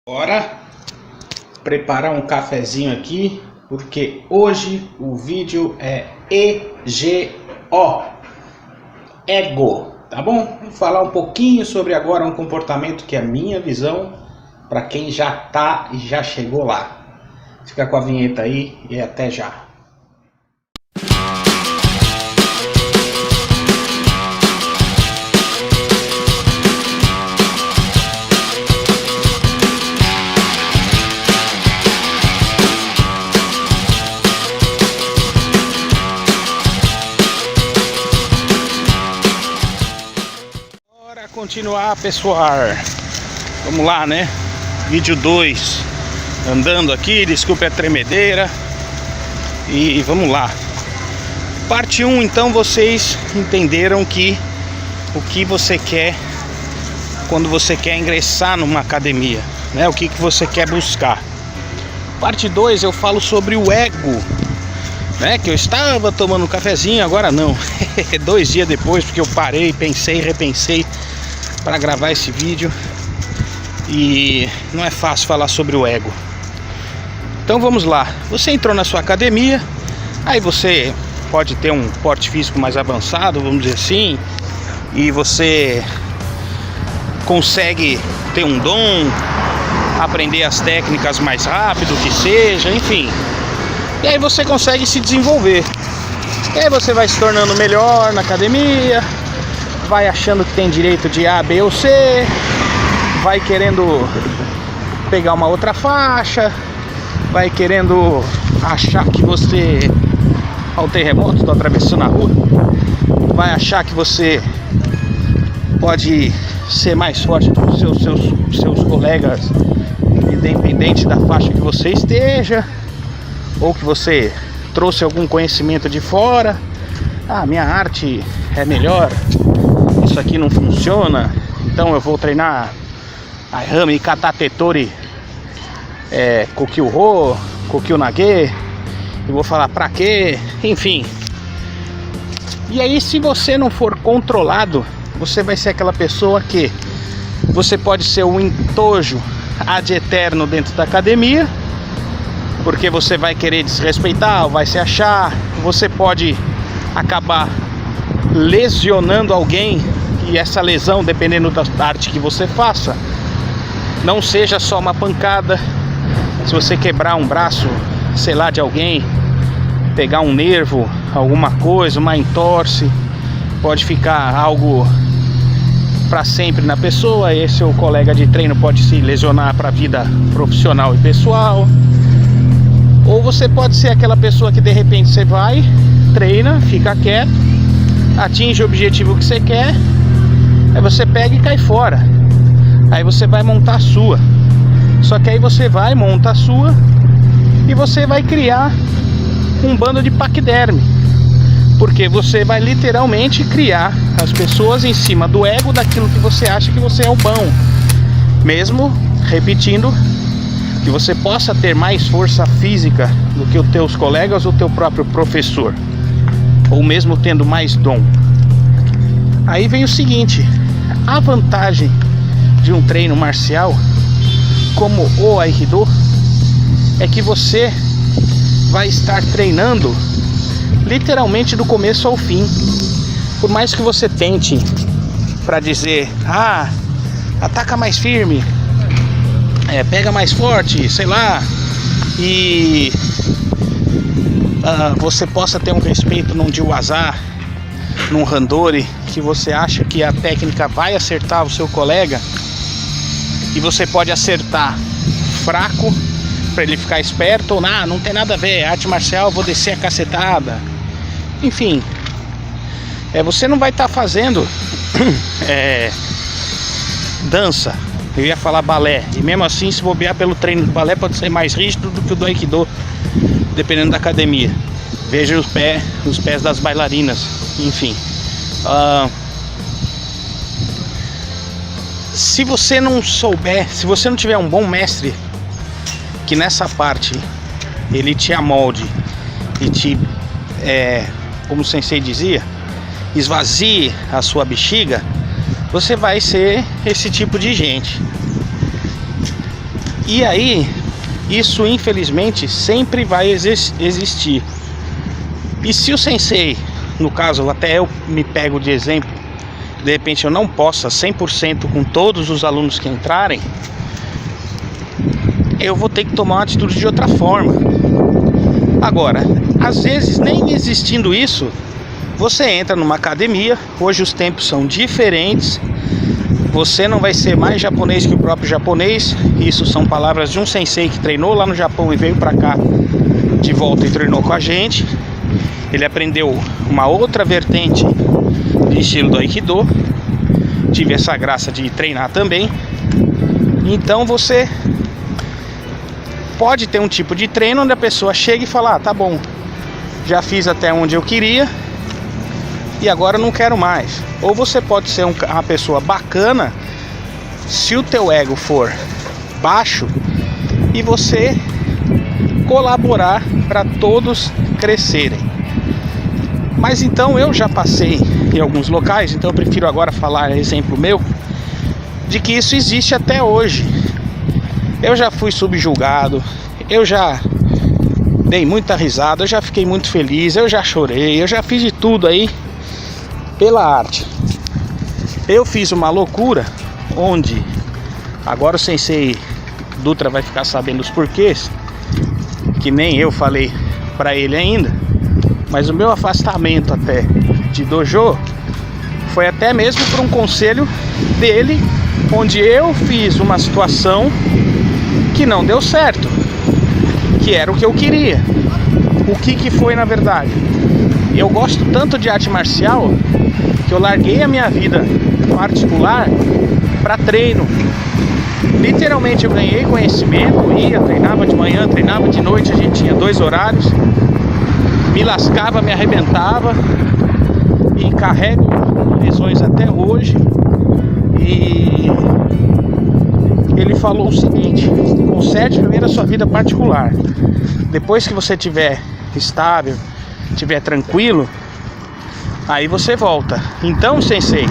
Bora preparar um cafezinho aqui, porque hoje o vídeo é EGO, Ego, tá bom? Vou falar um pouquinho sobre agora um comportamento que é a minha visão para quem já tá e já chegou lá. Fica com a vinheta aí e até já. Continuar, pessoal, vamos lá, né? Vídeo 2, andando aqui, desculpe a tremedeira. E vamos lá. Parte 1, então vocês entenderam que o que você quer quando você quer ingressar numa academia, né? O que você quer buscar. Parte 2 eu falo sobre o ego, né? Que eu estava tomando um cafezinho, agora não. 2 dias depois, porque eu parei, pensei, repensei para gravar esse vídeo, e não é fácil falar sobre o ego. Então vamos lá. Você entrou na sua academia, aí você pode ter um porte físico mais avançado, vamos dizer assim, e você consegue ter um dom, aprender as técnicas mais rápido que seja, enfim. E aí você consegue se desenvolver. E aí você vai se tornando melhor na academia, vai achando que tem direito de A, B ou C, vai querendo pegar uma outra faixa, vai querendo achar que você... Olha o terremoto, estou atravessando a rua. Vai achar que você pode ser mais forte do que seus colegas, independente da faixa que você esteja, ou que você trouxe algum conhecimento de fora. Ah, minha arte é melhor, isso aqui não funciona, então eu vou treinar Ayami, Kata, Tetori, Kokyu-Ho, Kokyu-Nage, e vou falar pra quê, enfim. E aí, se você não for controlado, você vai ser aquela pessoa que você pode ser um entojo ad eterno dentro da academia, porque você vai querer desrespeitar, vai se achar, você pode acabar lesionando alguém, e essa lesão, dependendo da arte que você faça, não seja só uma pancada. Se você quebrar um braço, sei lá, de alguém, pegar um nervo, alguma coisa, uma entorse, pode ficar algo para sempre na pessoa. Esse seu colega de treino pode se lesionar para a vida profissional e pessoal. Ou você pode ser aquela pessoa que de repente você vai, treina, fica quieto, atinge o objetivo que você quer, aí você pega e cai fora. Aí você vai montar a sua. Só que aí você vai, monta a sua, e você vai criar um bando de paquiderme, porque você vai literalmente criar as pessoas em cima do ego, daquilo que você acha que você é o bom. Mesmo repetindo, que você possa ter mais força física do que os teus colegas ou teu próprio professor, ou mesmo tendo mais dom. Aí vem o seguinte: a vantagem de um treino marcial como o Aikido é que você vai estar treinando literalmente do começo ao fim. Por mais que você tente para dizer, ataca mais firme, pega mais forte, sei lá, e você possa ter um respeito num Jiwaza, num Randori, que você acha que a técnica vai acertar o seu colega, e você pode acertar fraco para ele ficar esperto, ou não tem nada a ver, arte marcial, vou descer a cacetada. Enfim, você não vai estar fazendo dança, eu ia falar balé, e mesmo assim, se bobear, pelo treino do balé pode ser mais rígido do que o do Aikido, dependendo da academia. Veja os pés das bailarinas, enfim. Se você não souber, se você não tiver um bom mestre que nessa parte ele te amolde e te, como o sensei dizia, esvazie a sua bexiga, você vai ser esse tipo de gente. E aí, isso infelizmente sempre vai existir. E se o sensei, no caso até eu me pego de exemplo, de repente eu não possa 100% com todos os alunos que entrarem, eu vou ter que tomar uma atitude de outra forma. Agora, às vezes nem existindo isso, você entra numa academia, hoje os tempos são diferentes, você não vai ser mais japonês que o próprio japonês. Isso são palavras de um sensei que treinou lá no Japão e veio pra cá de volta e treinou com a gente. Ele aprendeu uma outra vertente de estilo do Aikido. Tive essa graça de treinar também. Então você pode ter um tipo de treino onde a pessoa chega e fala: ah, tá bom, já fiz até onde eu queria e agora não quero mais. Ou você pode ser uma pessoa bacana se o teu ego for baixo e você colaborar para todos crescerem. Mas então eu já passei em alguns locais, então eu prefiro agora falar exemplo meu, de que isso existe até hoje. Eu já fui subjugado, eu já dei muita risada, eu já fiquei muito feliz, eu já chorei, eu já fiz de tudo aí pela arte. Eu fiz uma loucura onde agora o sensei Dutra vai ficar sabendo os porquês, que nem eu falei pra ele ainda, mas o meu afastamento até de dojo foi até mesmo por um conselho dele, onde eu fiz uma situação que não deu certo, que era o que eu queria. O que foi na verdade? Eu gosto tanto de arte marcial que eu larguei a minha vida particular para treino. Literalmente eu ganhei conhecimento, ia, treinava de manhã, treinava de noite, a gente tinha 2 horários, me lascava, me arrebentava e carrego lesões até hoje. E ele falou o seguinte: conserte primeiro a sua vida particular, depois que você estiver estável, estiver tranquilo, aí você volta. Então, sensei,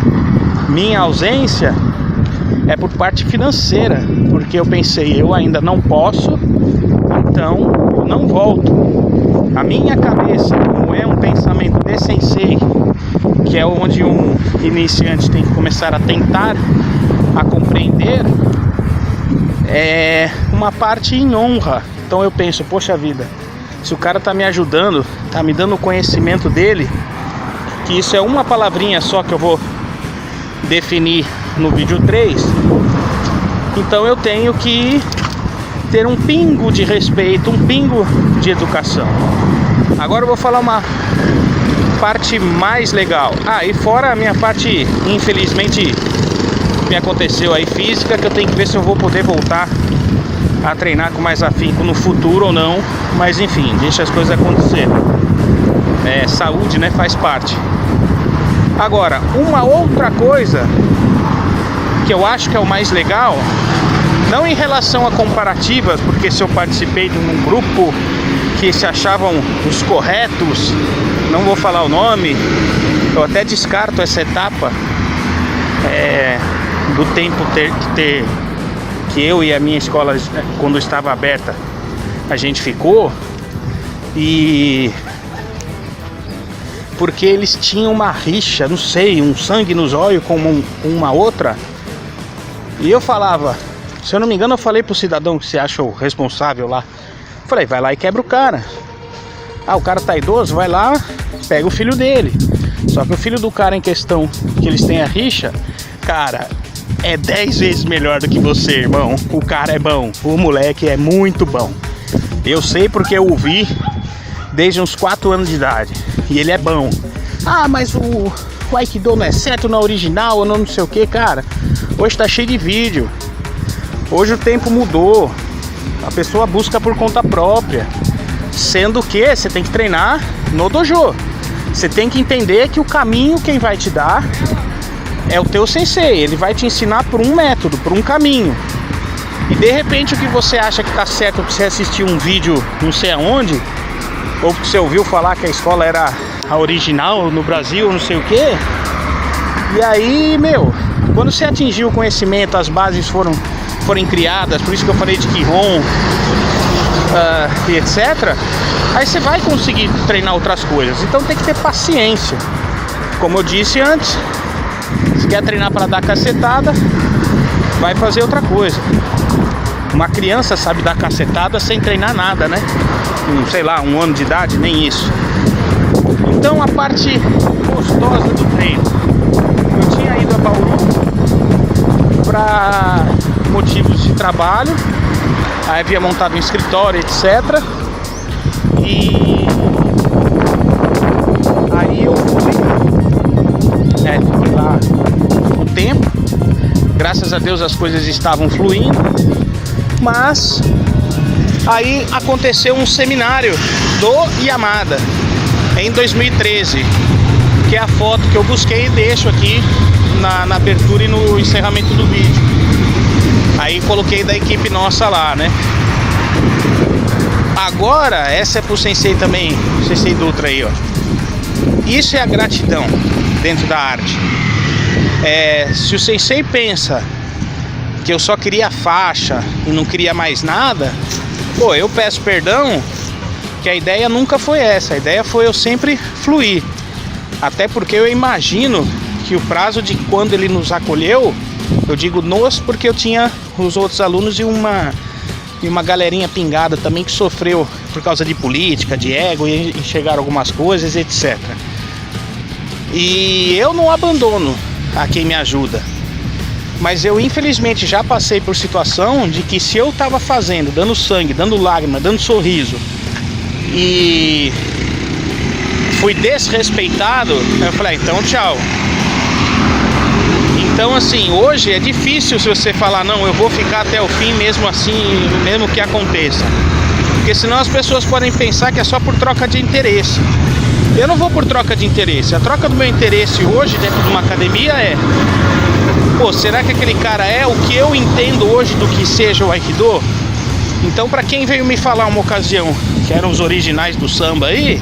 minha ausência é por parte financeira, porque eu pensei, eu ainda não posso, então eu não volto. A minha cabeça, como é um pensamento de sensei, que é onde um iniciante tem que começar a tentar a compreender, é uma parte em honra. Então eu penso, poxa vida, se o cara tá me ajudando, tá me dando o conhecimento dele, que isso é uma palavrinha só que eu vou definir no vídeo 3, então eu tenho que ter um pingo de respeito, um pingo de educação. Agora eu vou falar uma parte mais legal. E fora a minha parte, infelizmente, me aconteceu aí física, que eu tenho que ver se eu vou poder voltar a treinar com mais afinco no futuro ou não, mas enfim, deixa as coisas acontecer. Saúde, né, faz parte. Agora, uma outra coisa que eu acho que é o mais legal, não em relação a comparativas, porque se eu participei de um grupo que se achavam os corretos, não vou falar o nome, eu até descarto essa etapa do tempo que eu e a minha escola, quando estava aberta, a gente ficou, e porque eles tinham uma rixa, não sei, um sangue nos olhos com uma outra. E eu falava, se eu não me engano, eu falei pro cidadão que se acha o responsável lá, falei, vai lá e quebra o cara. O cara tá idoso, vai lá, pega o filho dele. Só que o filho do cara em questão, que eles têm a rixa, cara, é 10 vezes melhor do que você, irmão. O cara é bom, o moleque é muito bom. Eu sei porque eu o vi desde uns 4 anos de idade. E ele é bom. Mas o Aikido não é certo, não é original, ou não sei o que, cara. Hoje tá cheio de vídeo. Hoje o tempo mudou. A pessoa busca por conta própria. Sendo que você tem que treinar no dojo. Você tem que entender que o caminho quem vai te dar é o teu sensei. Ele vai te ensinar por um método, por um caminho. E de repente o que você acha que tá certo porque você assistiu um vídeo não sei aonde, ou porque você ouviu falar que a escola era a original no Brasil, não sei o que. E aí, quando você atingiu o conhecimento, as bases foram forem criadas, por isso que eu falei de Kihon, e etc., aí você vai conseguir treinar outras coisas. Então tem que ter paciência. Como eu disse antes, se quer treinar para dar cacetada, vai fazer outra coisa. Uma criança sabe dar cacetada sem treinar nada, né? Sei lá, 1 ano de idade, nem isso. Então a parte gostosa do treino, eu tinha ido a Bauru para motivos de trabalho, aí havia montado um escritório, etc. E aí eu fui lá um tempo, graças a Deus as coisas estavam fluindo, mas aí aconteceu um seminário do Yamada em 2013, que é a foto que eu busquei e deixo aqui na abertura e no encerramento do vídeo. Aí coloquei da equipe nossa lá, né? Agora, essa é pro Sensei também, Sensei Dutra aí, ó. Isso é a gratidão dentro da arte. Se o Sensei pensa que eu só queria faixa e não queria mais nada, pô, eu peço perdão, que a ideia nunca foi essa. A ideia foi eu sempre fluir. Até porque eu imagino que o prazo de quando ele nos acolheu, eu digo nós porque eu tinha os outros alunos e uma galerinha pingada também que sofreu por causa de política, de ego, e enxergaram algumas coisas, etc. E eu não abandono a quem me ajuda. Mas eu infelizmente já passei por situação de que se eu tava fazendo, dando sangue, dando lágrima, dando sorriso, e fui desrespeitado, eu falei, então tchau. Então assim, hoje é difícil se você falar, não, eu vou ficar até o fim mesmo assim, mesmo que aconteça. Porque senão as pessoas podem pensar que é só por troca de interesse. Eu não vou por troca de interesse. A troca do meu interesse hoje dentro de uma academia é, pô, será que aquele cara é o que eu entendo hoje do que seja o Aikido? Então pra quem veio me falar uma ocasião que eram os originais do samba aí,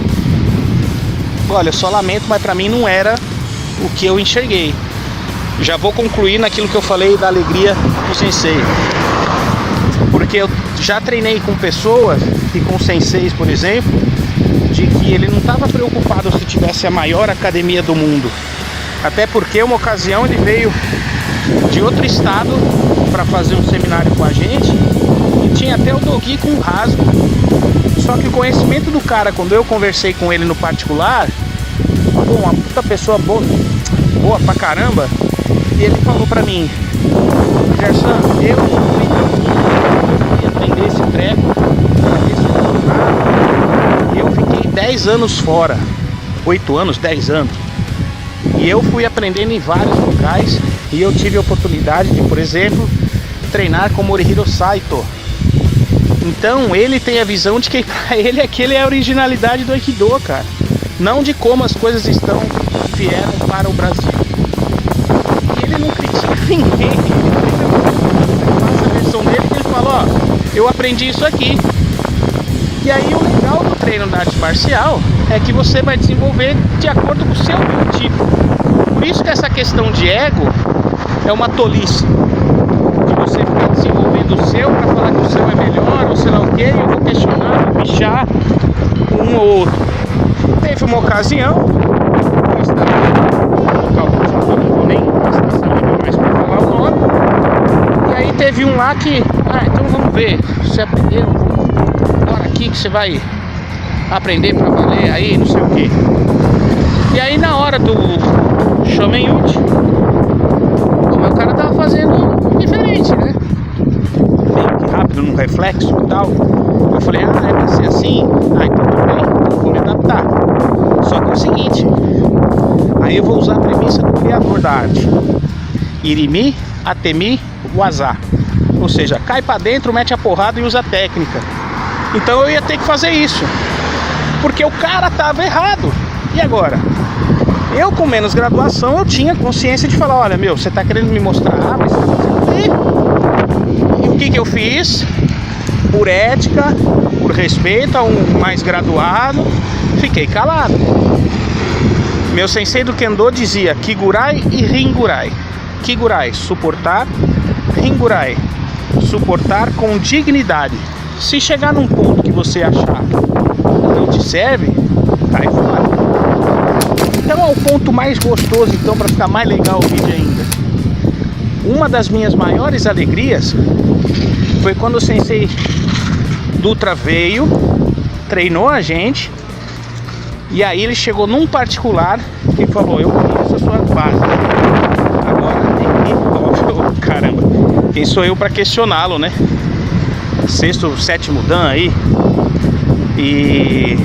olha, eu só lamento, mas pra mim não era o que eu enxerguei. Já vou concluir naquilo que eu falei da alegria do Sensei. Porque eu já treinei com pessoas e com senseis, por exemplo, de que ele não estava preocupado se tivesse a maior academia do mundo. Até porque uma ocasião ele veio de outro estado para fazer um seminário com a gente e tinha até o dogi com rasgo. Só que o conhecimento do cara, quando eu conversei com ele no particular, pô, uma puta pessoa boa pra caramba, e ele falou pra mim, Gerson, eu fui aprender esse treco, e eu fiquei 10 anos fora, 8 anos, 10 anos, e eu fui aprendendo em vários locais, e eu tive a oportunidade de, por exemplo, treinar com Morihiro Saito. Então ele tem a visão de que pra ele aquele é a originalidade do Aikido, cara, não de como as coisas vieram para o Brasil. E ele não critica ninguém, ele passa a versão dele que ele fala, ó, eu aprendi isso aqui. E aí o legal do treino da arte marcial é que você vai desenvolver de acordo com o seu biotipo. Por isso que essa questão de ego é uma tolice. De você ficar desenvolvendo o seu para falar que o seu é melhor, ou sei lá o que, e eu vou questionar, vou bichar um ou outro. Teve uma ocasião, eu estava não vou nem mais para falar o nome, e aí teve um lá que, então vamos ver, você aprendeu, bora aqui que você vai aprender para valer aí, não sei o que. E aí na hora do Shomen-uchi, o meu cara tava fazendo diferente, né? Meio que rápido, num reflexo e tal. Eu falei, é pra ser assim? Então tudo bem, então vou me adaptar. Só que é o seguinte, aí eu vou usar a premissa do criador da arte. Irimi, Atemi, Waza. Ou seja, cai pra dentro, mete a porrada e usa a técnica. Então eu ia ter que fazer isso, porque o cara tava errado. E agora? Eu com menos graduação, eu tinha consciência de falar, olha, meu, você tá querendo me mostrar, mas você tá fazendo e o que eu fiz? Por ética, por respeito a um mais graduado, fiquei calado. Meu sensei do Kendo dizia Kigurai e Ringurai. Kigurai, suportar. Ringurai, suportar com dignidade. Se chegar num ponto que você achar que não te serve, cai fora. Então é o ponto mais gostoso, então, para ficar mais legal o vídeo ainda. Uma das minhas maiores alegrias foi quando o Sensei Dutra veio, treinou a gente, e aí ele chegou num particular e falou: eu conheço a sua base. Agora tem que... Caramba, quem sou eu para questioná-lo, né? Sexto, sétimo dan aí. E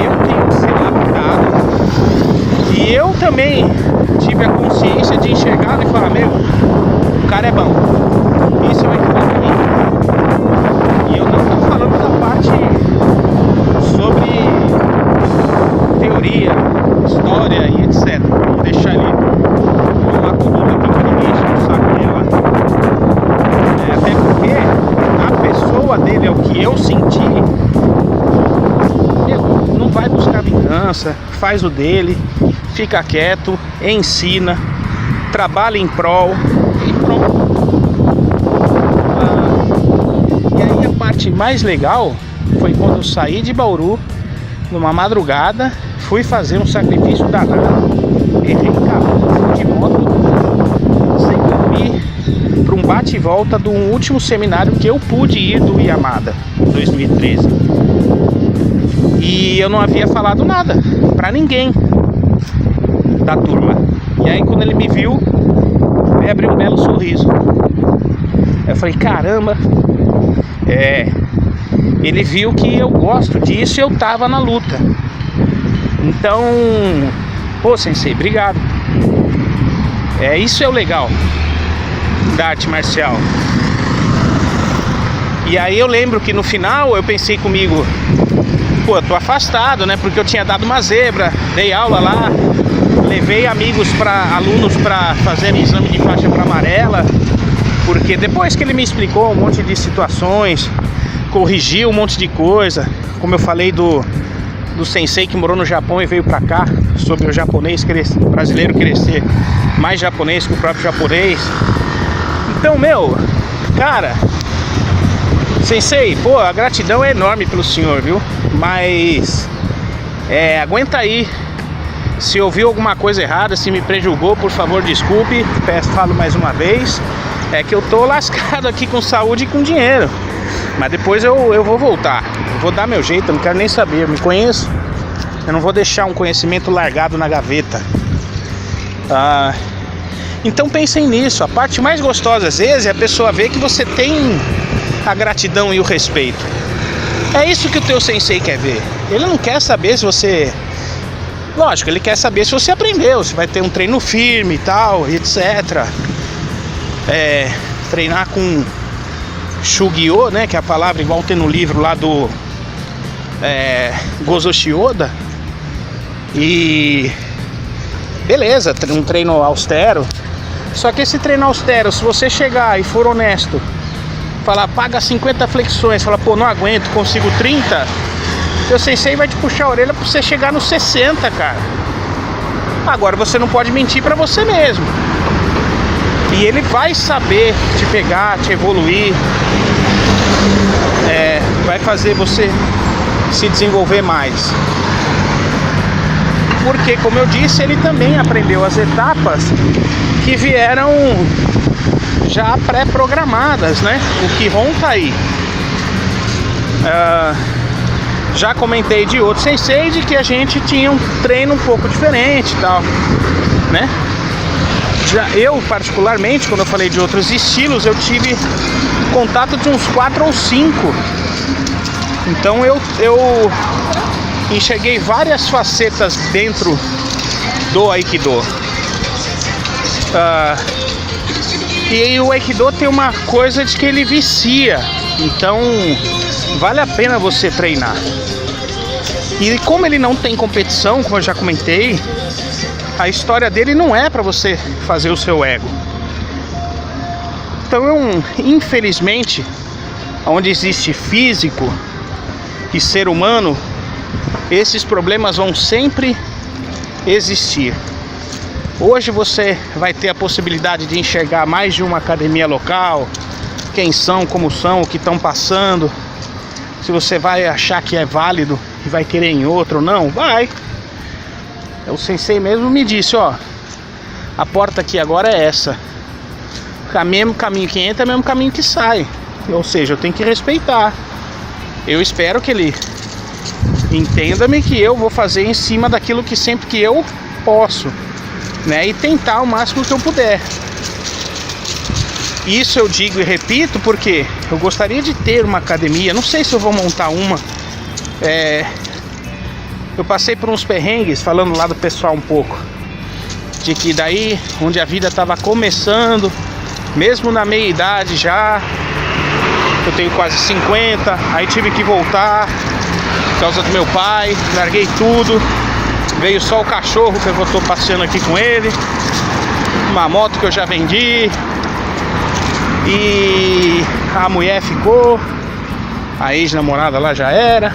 eu tenho que ser lapidado. E eu também tive a consciência de enxergar e falar: meu, o cara é bom. Isso é o equilíbrio. E eu não estou falando da parte sobre teoria, história e etc. Vou deixar ele uma coluna aqui que ele mexe no saco dela. Até porque a pessoa dele é o que eu senti. Meu, não vai buscar vingança, faz o dele, fica quieto, ensina, trabalha em prol e pronto. E aí a parte mais legal foi quando eu saí de Bauru numa madrugada, fui fazer um sacrifício danado, errei carro de moto, sem dormir, para um bate e volta do último seminário que eu pude ir do Yamada, 2013. E eu não havia falado nada pra ninguém da turma. E aí quando ele me viu, ele abriu um belo sorriso. Eu falei: caramba, ele viu que eu gosto disso e eu tava na luta. Então, pô, Sensei, obrigado. Isso é o legal da arte marcial. E aí eu lembro que no final eu pensei comigo: pô, eu tô afastado, né? Porque eu tinha dado uma zebra, dei aula lá, levei alunos para fazer exame de faixa para amarela. Porque depois que ele me explicou um monte de situações, corrigiu um monte de coisa, como eu falei do sensei que morou no Japão e veio pra cá, sobre o japonês brasileiro querer ser mais japonês que o próprio japonês. Então, meu, cara, Sensei, pô, a gratidão é enorme pelo senhor, viu? Mas aguenta aí. Se ouviu alguma coisa errada, se me prejugou, por favor, desculpe. Falo mais uma vez. É que eu tô lascado aqui com saúde e com dinheiro. Mas depois eu vou voltar. Eu vou dar meu jeito, eu não quero nem saber. Eu me conheço. Eu não vou deixar um conhecimento largado na gaveta. Então pensem nisso. A parte mais gostosa às vezes é a pessoa ver que você tem a gratidão e o respeito. É isso que o teu sensei quer ver. Ele não quer saber se você... Lógico, ele quer saber se você aprendeu, se vai ter um treino firme e tal, etc. Treinar com Shugyo, né, que é a palavra igual tem no livro lá do Gozo Shioda. E beleza, um treino austero. Só que esse treino austero, se você chegar e for honesto, falar, paga 50 flexões, falar, pô, não aguento, consigo 30, seu sensei vai te puxar a orelha pra você chegar nos 60, cara. Agora você não pode mentir pra você mesmo. E ele vai saber te pegar, te evoluir, vai fazer você se desenvolver mais. Porque, como eu disse, ele também aprendeu as etapas que vieram já pré-programadas, né? O Kihon tá aí. Já comentei de outro sensei de que a gente tinha um treino um pouco diferente e tal, né? Eu, particularmente, quando eu falei de outros estilos, eu tive contato de uns 4 ou 5. Então eu enxerguei várias facetas dentro do Aikido. E o Aikido tem uma coisa de que ele vicia. Então vale a pena você treinar. E como ele não tem competição, como eu já comentei, a história dele não é para você fazer o seu ego. Então, infelizmente, onde existe físico e ser humano, esses problemas vão sempre existir. Hoje você vai ter a possibilidade de enxergar mais de uma academia local, quem são, como são, o que estão passando. Se você vai achar que é válido e vai querer em outro ou não, vai. O sensei mesmo me disse, ó, a porta aqui agora é essa. O mesmo caminho que entra é o mesmo caminho que sai. Ou seja, eu tenho que respeitar. Eu espero que ele entenda-me que eu vou fazer em cima daquilo que sempre que eu posso, né? E tentar o máximo que eu puder. Isso eu digo e repito porque eu gostaria de ter uma academia. Não sei se eu vou montar uma. Eu passei por uns perrengues, falando lá do pessoal um pouco, de que daí, onde a vida estava começando, mesmo na meia idade já, eu tenho quase 50, aí tive que voltar por causa do meu pai, larguei tudo, veio só o cachorro que eu estou passeando aqui com ele, uma moto que eu já vendi, e a mulher ficou, a ex-namorada lá já era,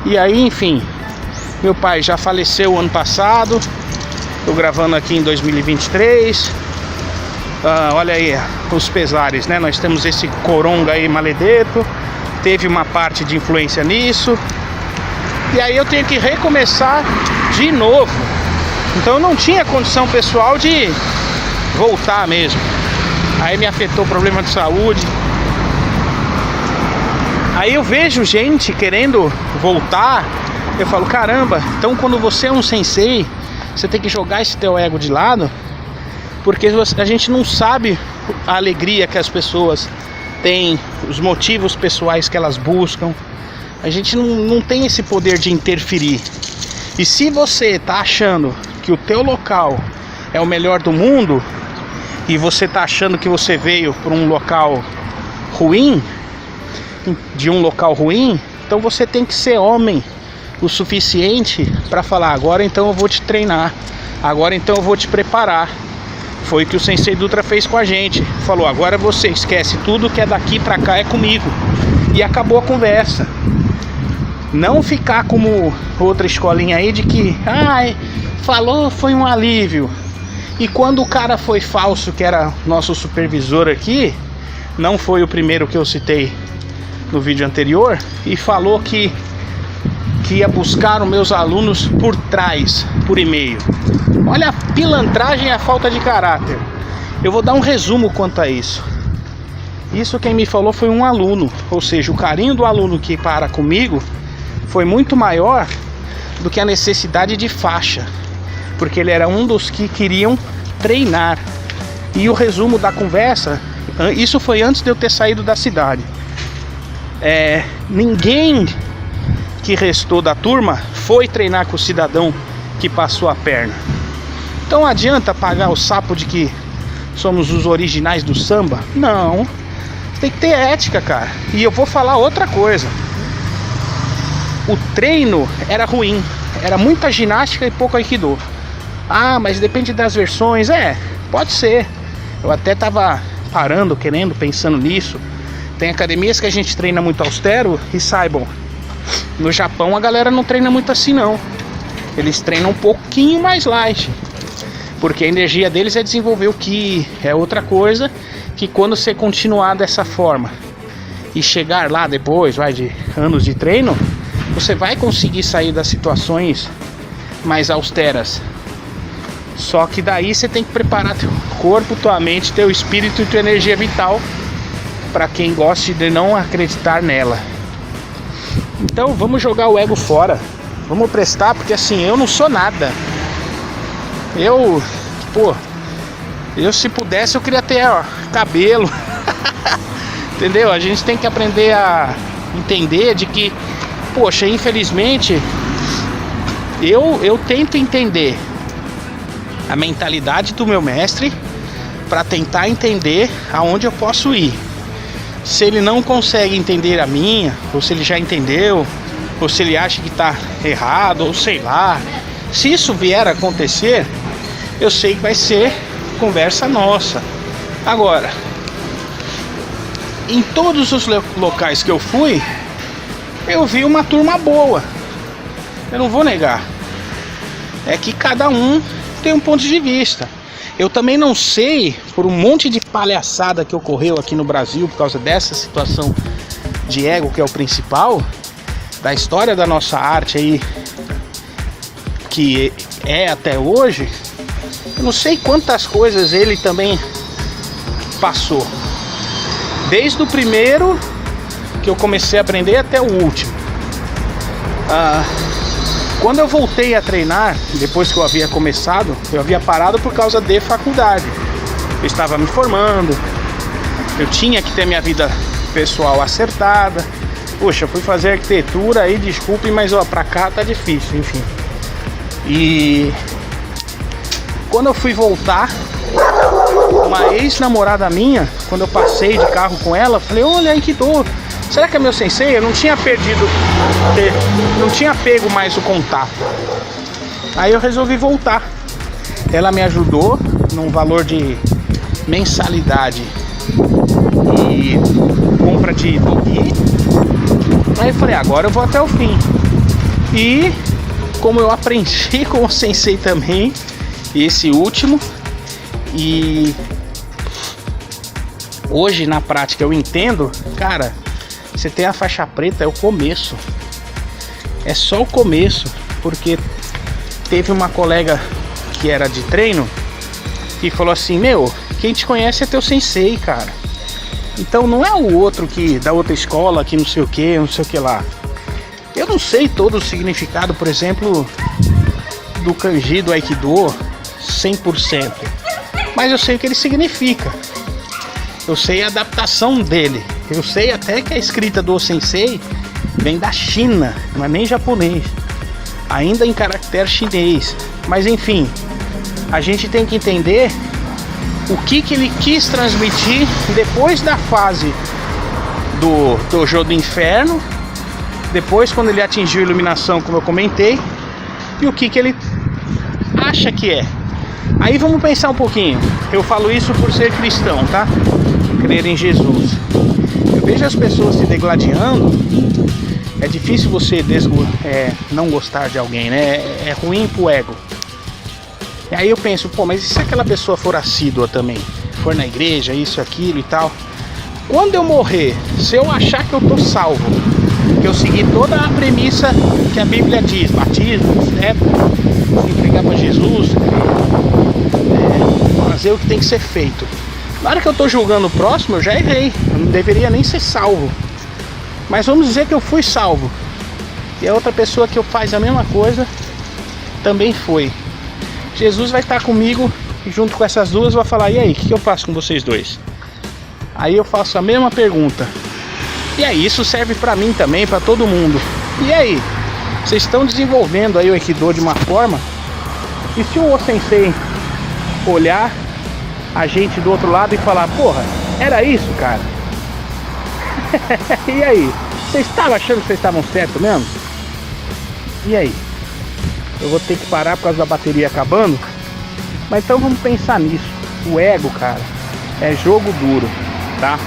e aí enfim, meu pai já faleceu ano passado, estou gravando aqui em 2023, olha aí os pesares, né? Nós temos esse coronga aí maledeto, teve uma parte de influência nisso, e aí eu tenho que recomeçar de novo. Então eu não tinha condição pessoal de voltar mesmo. Aí me afetou o problema de saúde. Aí eu vejo gente querendo voltar, eu falo, caramba, então quando você é um sensei, você tem que jogar esse teu ego de lado, porque a gente não sabe a alegria que as pessoas têm, os motivos pessoais que elas buscam. A gente não tem esse poder de interferir. E se você tá achando que o teu local é o melhor do mundo, e você tá achando que você veio por um local ruim, de um local ruim, então você tem que ser homem o suficiente para falar, agora então eu vou te treinar, agora então eu vou te preparar. Foi o que o Sensei Dutra fez com a gente. Falou, agora você esquece tudo que é daqui pra cá, é comigo. E acabou a conversa. Não ficar como outra escolinha aí de que, falou, foi um alívio. E quando o cara foi falso, que era nosso supervisor aqui, não foi o primeiro que eu citei no vídeo anterior, e falou que ia buscar os meus alunos por trás, por e-mail. Olha a pilantragem e a falta de caráter. Eu vou dar um resumo quanto a isso. Isso quem me falou foi um aluno, ou seja, o carinho do aluno que para comigo foi muito maior do que a necessidade de faixa, porque ele era um dos que queriam treinar. E o resumo da conversa, isso foi antes de eu ter saído da cidade. Ninguém que restou da turma foi treinar com o cidadão que passou a perna. Então adianta pagar o sapo de que somos os originais do samba? Não. Tem que ter ética, cara. E eu vou falar outra coisa. O treino era ruim. Era muita ginástica e pouco aikido. Mas depende das versões. Pode ser. Eu até tava parando, pensando nisso. Tem academias que a gente treina muito austero e saibam, no Japão a galera não treina muito assim não. Eles treinam um pouquinho mais light, porque a energia deles é desenvolver o Ki, é outra coisa que quando você continuar dessa forma e chegar lá depois, de anos de treino, você vai conseguir sair das situações mais austeras. Só que daí você tem que preparar teu corpo, tua mente, teu espírito e tua energia vital para quem gosta de não acreditar nela. Então vamos jogar o ego fora. Vamos prestar, porque assim, eu não sou nada. Eu se pudesse eu queria ter cabelo. Entendeu? A gente tem que aprender a entender de que, poxa, infelizmente eu tento entender a mentalidade do meu mestre para tentar entender aonde eu posso ir. Se ele não consegue entender a minha, ou se ele já entendeu, ou se ele acha que está errado, ou sei lá, se isso vier a acontecer, eu sei que vai ser conversa nossa. Agora, em todos os locais que eu fui, eu vi uma turma boa, eu não vou negar. É que cada um tenho um ponto de vista. Eu também não sei, por um monte de palhaçada que ocorreu aqui no Brasil por causa dessa situação de ego, que é o principal da história da nossa arte aí, que é até hoje. Eu não sei quantas coisas ele também passou, desde o primeiro que eu comecei a aprender até o último. Quando eu voltei a treinar, depois que eu havia começado, eu havia parado por causa de faculdade. Eu estava me formando, eu tinha que ter minha vida pessoal acertada. Poxa, eu fui fazer arquitetura aí, desculpem, mas ó, pra cá tá difícil, enfim. E quando eu fui voltar, uma ex-namorada minha, quando eu passei de carro com ela, falei, olha aí que dor. Será que é meu sensei? Eu não tinha não tinha pego mais o contato. Aí eu resolvi voltar. Ela me ajudou num valor de mensalidade e compra de dogi. Aí eu falei, agora eu vou até o fim. E como eu aprendi com o sensei também, esse último, e hoje na prática eu entendo, cara, você tem a faixa preta é o começo. É só o começo, porque teve uma colega que era de treino que falou assim, meu, quem te conhece é teu sensei, cara. Então não é o outro que da outra escola que não sei o que lá. Eu não sei todo o significado, por exemplo, do kanji do Aikido 100%, mas eu sei o que ele significa. Eu sei a adaptação dele. Eu sei até que a escrita do sensei vem da China, não é nem japonês, ainda em caractere chinês. Mas enfim, a gente tem que entender o que ele quis transmitir depois da fase do Dojo do Inferno, depois quando ele atingiu a iluminação, como eu comentei, e o que ele acha que é. Aí vamos pensar um pouquinho. Eu falo isso por ser cristão, tá? Crer em Jesus. Eu vejo as pessoas se degladiando. É difícil você não gostar de alguém, né? É ruim pro ego. E aí eu penso, pô, mas e se aquela pessoa for assídua também? For na igreja, isso, aquilo e tal. Quando eu morrer, se eu achar que eu tô salvo, que eu segui toda a premissa que a Bíblia diz, batismo, etc., entregar para Jesus, fazer o que tem que ser feito. Na hora que eu tô julgando o próximo, eu já errei. Eu não deveria nem ser salvo. Mas vamos dizer que eu fui salvo. E a outra pessoa que faz a mesma coisa também foi. Jesus vai estar comigo e junto com essas duas vai falar, e aí, o que eu faço com vocês dois? Aí eu faço a mesma pergunta. E aí, isso serve pra mim também, pra todo mundo. E aí, vocês estão desenvolvendo aí o Aikido de uma forma? E se o sensei olhar a gente do outro lado e falar, porra, era isso, cara? E aí? Vocês estavam achando que vocês estavam certos mesmo? E aí? Eu vou ter que parar por causa da bateria acabando? Mas então vamos pensar nisso. O ego, cara, é jogo duro, tá?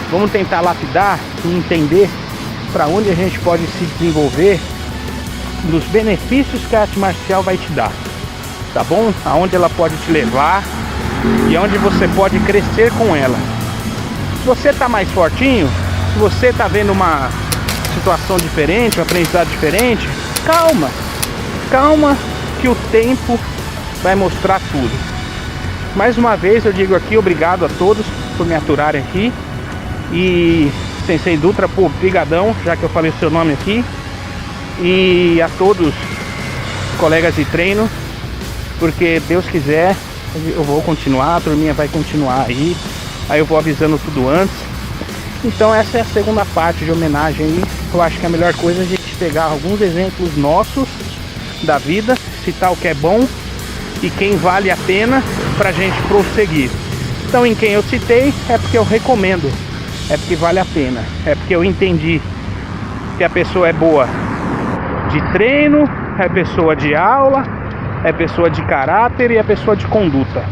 Vamos tentar lapidar e entender para onde a gente pode se desenvolver, dos benefícios que a arte marcial vai te dar, tá bom? Aonde ela pode te levar e onde você pode crescer com ela. Se você tá mais fortinho, se você tá vendo uma situação diferente, um aprendizado diferente, calma, que o tempo vai mostrar tudo. Mais uma vez eu digo aqui, obrigado a todos por me aturarem aqui. E Sensei Dutra, pô, brigadão, já que eu falei o seu nome aqui. E a todos colegas de treino, porque Deus quiser, eu vou continuar, a turminha vai continuar aí. Aí eu vou avisando tudo antes. Então essa é a segunda parte de homenagem aí. Eu acho que a melhor coisa é a gente pegar alguns exemplos nossos da vida, citar o que é bom e quem vale a pena pra gente prosseguir. Então em quem eu citei é porque eu recomendo, é porque vale a pena, é porque eu entendi que a pessoa é boa de treino, é pessoa de aula, é pessoa de caráter e é pessoa de conduta.